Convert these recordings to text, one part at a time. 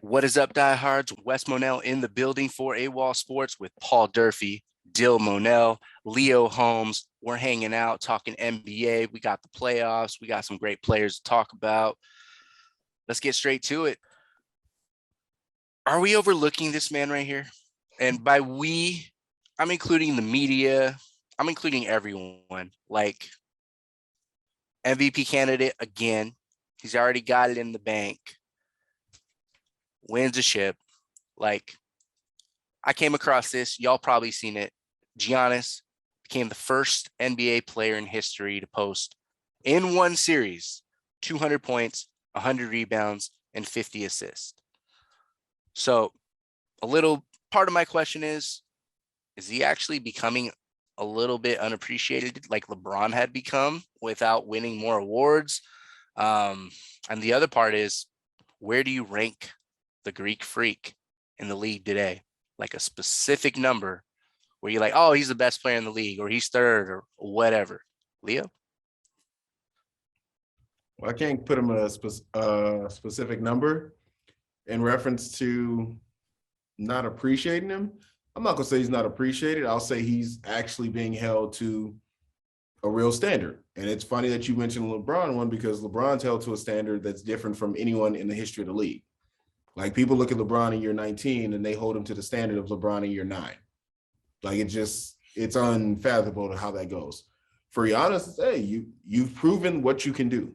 What is up, diehards? Wes Monell in the building for AWOL Sports with Paul Durfee, Dill Monell, Leo Holmes. We're hanging out talking NBA. We got the playoffs. We got some great players to talk about. Let's get straight to it. Are we overlooking this man right here? And by we, I'm including the media. I'm including everyone. Like MVP candidate again. He's already got it in the bank. Wins a ship. Like, I came across this. Y'all probably seen it. Giannis became the first NBA player in history to post in one series 200 points, 100 rebounds, and 50 assists. So a little part of my question is he actually becoming a little bit unappreciated like LeBron had become without winning more awards? And the other part is, where do you rank the Greek Freak in the league today? Like a specific number where you're like, oh, he's the best player in the league, or he's third, or whatever. Leo? Well, I can't put him a specific number in reference to not appreciating him. I'm not going to say he's not appreciated. I'll say he's actually being held to a real standard. And it's funny that you mentioned LeBron one, because LeBron's held to a standard that's different from anyone in the history of the league. Like, people look at LeBron in year 19 and they hold him to the standard of LeBron in year 9. Like, it's unfathomable to how that goes. For Giannis, hey, you've proven what you can do.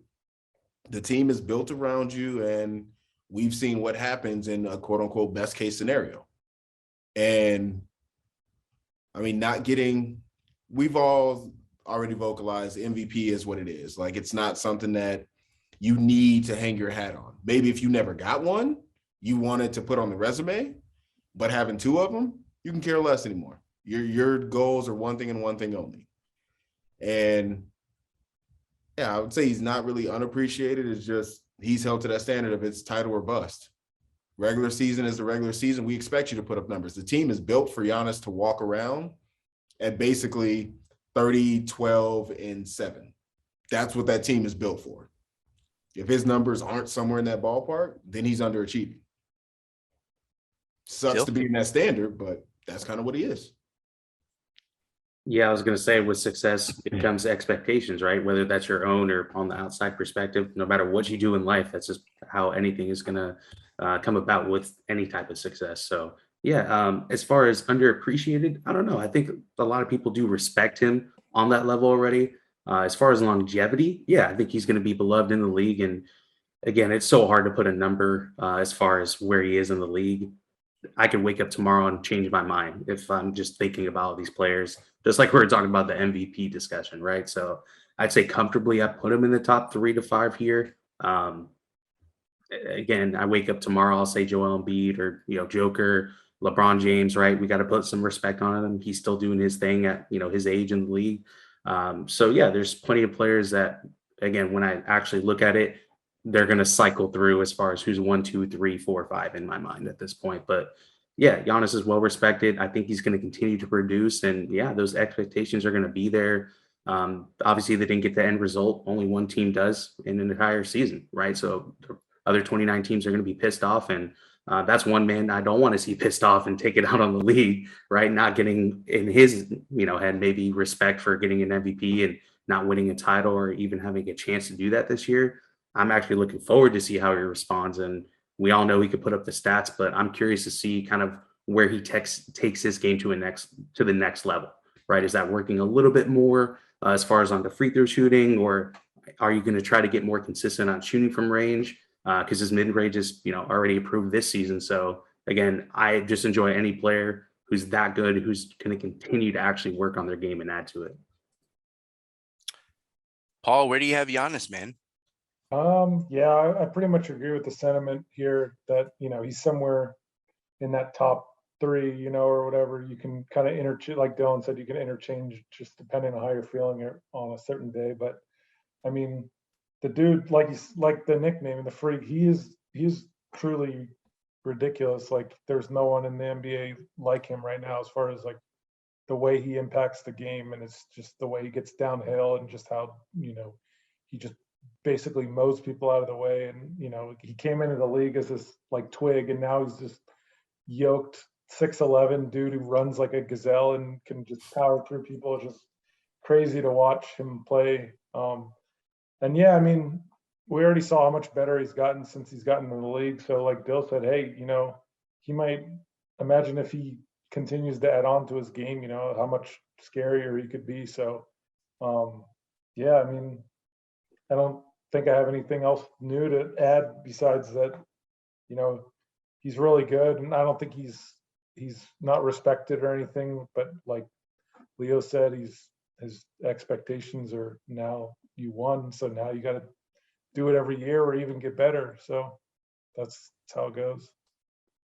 The team is built around you, and we've seen what happens in a quote unquote best case scenario. And I mean, we've all already vocalized MVP is what it is. Like, it's not something that you need to hang your hat on. Maybe if you never got one, you wanted to put on the resume, but having two of them, you can care less anymore. Your goals are one thing and one thing only. And yeah, I would say he's not really unappreciated. It's just he's held to that standard of it's title or bust. Regular season is the regular season. We expect you to put up numbers. The team is built for Giannis to walk around at basically 30, 12, and 7. That's what that team is built for. If his numbers aren't somewhere in that ballpark, then he's underachieving. Sucks to be in that standard, but that's kind of what he is. Yeah, I was going to say, with success, it comes expectations, right? Whether that's your own or on the outside perspective, no matter what you do in life, that's just how anything is going to come about with any type of success. So yeah, as far as underappreciated, I don't know. I think a lot of people do respect him on that level already. As far as longevity, yeah, I think he's going to be beloved in the league. And again, it's so hard to put a number as far as where he is in the league. I could wake up tomorrow and change my mind if I'm just thinking about these players, just like we were talking about the MVP discussion, right? So I'd say comfortably I put him in the top 3 to 5 here. Again, I wake up tomorrow, I'll say Joel Embiid or, Joker, LeBron James, right? We got to put some respect on him. He's still doing his thing at, his age in the league. So yeah, there's plenty of players that, again, when I actually look at it, they're going to cycle through as far as who's 1, 2, 3, 4, 5 in my mind at this point. But yeah, Giannis is well respected. I think he's going to continue to produce, and yeah, those expectations are going to be there. Obviously, they didn't get the end result. Only one team does in an entire season, right? So the other 29 teams are going to be pissed off, and that's one man I don't want to see pissed off and take it out on the league, right? Not getting in his, head maybe respect for getting an MVP and not winning a title or even having a chance to do that this year. I'm actually looking forward to see how he responds. And we all know he could put up the stats, but I'm curious to see kind of where he takes his game to the next level, right? Is that working a little bit more as far as on the free throw shooting, or are you going to try to get more consistent on shooting from range? Because his mid range is, already approved this season. So again, I just enjoy any player who's that good, who's going to continue to actually work on their game and add to it. Paul, where do you have Giannis, man? Yeah, I pretty much agree with the sentiment here that, he's somewhere in that top 3, or whatever. You can kind of interchange, like Dylan said, you can interchange just depending on how you're feeling on a certain day. But I mean, the dude, like the nickname and the freak, he is truly ridiculous. Like, there's no one in the NBA like him right now, as far as like the way he impacts the game, and it's just the way he gets downhill and just how, he just basically mows people out of the way. And, he came into the league as this like twig, and now he's just yoked 6'11" dude who runs like a gazelle and can just power through people. It's just crazy to watch him play. And yeah, I mean, we already saw how much better he's gotten since he's gotten in the league. So like Dill said, hey, he might imagine if he continues to add on to his game, how much scarier he could be. So yeah, I mean, I don't think I have anything else new to add besides that, he's really good, and I don't think he's not respected or anything, but like Leo said, his expectations are now you won, so now you got to do it every year or even get better. So that's how it goes.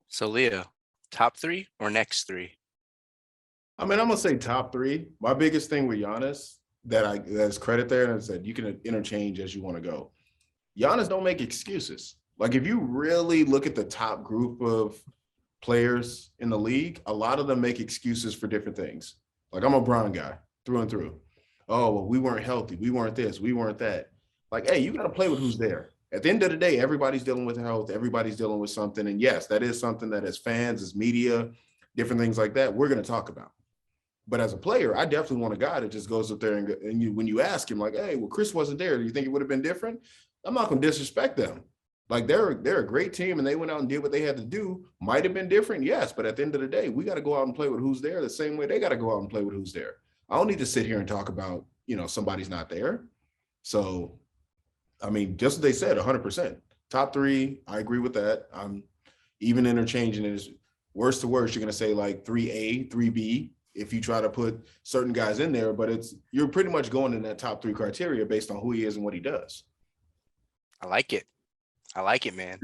So Leo, top 3 or next 3? I mean, I'm gonna say top 3. My biggest thing with Giannis that's credit there, and I said you can interchange as you want to go. Giannis don't make excuses. Like if you really look at the top group of players in the league, a lot of them make excuses for different things. Like I'm a Bron guy through and through. Oh, well, we weren't healthy. We weren't this. We weren't that. Like, hey, you got to play with who's there. At the end of the day, everybody's dealing with health. Everybody's dealing with something. And yes, that is something that as fans, as media, different things like that, we're going to talk about. But as a player, I definitely want a guy that just goes up there and when you ask him, like, hey, well, Chris wasn't there. Do you think it would have been different? I'm not going to disrespect them. Like they're a great team and they went out and did what they had to do. Might have been different, yes. But at the end of the day, we got to go out and play with who's there the same way they got to go out and play with who's there. I don't need to sit here and talk about, somebody's not there. So, I mean, just as they said, 100%. Top 3, I agree with that. I'm even interchanging it. Worst to worst, you're going to say like 3A, 3B if you try to put certain guys in there. But you're pretty much going in that top 3 criteria based on who he is and what he does. I like it, man.